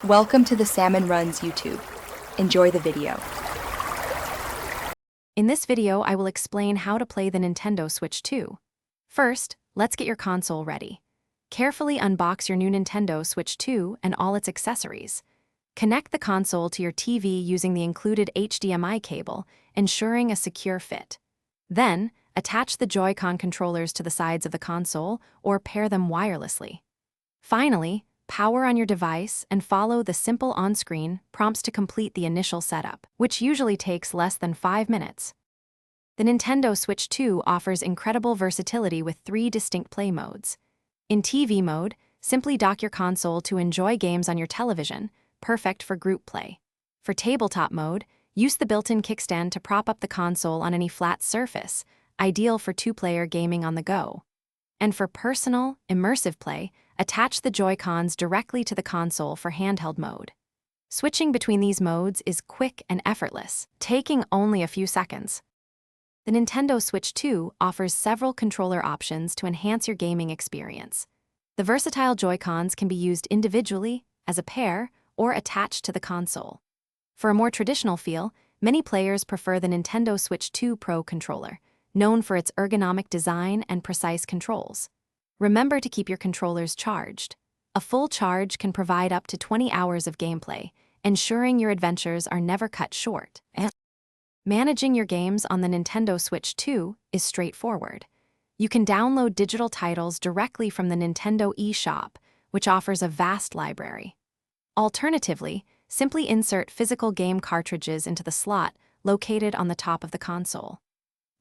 Welcome to the Salmon Runs YouTube. Enjoy the video. In this video, I will explain how to play the Nintendo Switch 2. First, let's get your console ready. Carefully unbox your new Nintendo Switch 2 and all its accessories. Connect the console to your TV using the included HDMI cable, ensuring a secure fit. Then, attach the Joy-Con controllers to the sides of the console or pair them wirelessly. Finally, power on your device and follow the simple on-screen prompts to complete the initial setup, which usually takes less than 5 minutes. The Nintendo Switch 2 offers incredible versatility with 3 distinct play modes. In TV mode, simply dock your console to enjoy games on your television, perfect for group play. For tabletop mode, use the built-in kickstand to prop up the console on any flat surface, ideal for 2-player gaming on the go. And for personal, immersive play, attach the Joy-Cons directly to the console for handheld mode. Switching between these modes is quick and effortless, taking only a few seconds. The Nintendo Switch 2 offers several controller options to enhance your gaming experience. The versatile Joy-Cons can be used individually, as a pair, or attached to the console. For a more traditional feel, many players prefer the Nintendo Switch 2 Pro controller, known for its ergonomic design and precise controls. Remember to keep your controllers charged. A full charge can provide up to 20 hours of gameplay, ensuring your adventures are never cut short. Managing your games on the Nintendo Switch 2 is straightforward. You can download digital titles directly from the Nintendo eShop, which offers a vast library. Alternatively, simply insert physical game cartridges into the slot located on the top of the console.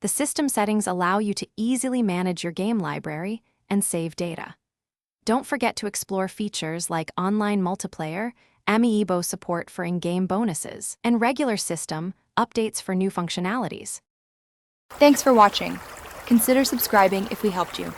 The system settings allow you to easily manage your game library and save data. Don't forget to explore features like online multiplayer, amiibo support for in-game bonuses, and regular system updates for new functionalities. Thanks for watching. Consider subscribing if we helped you.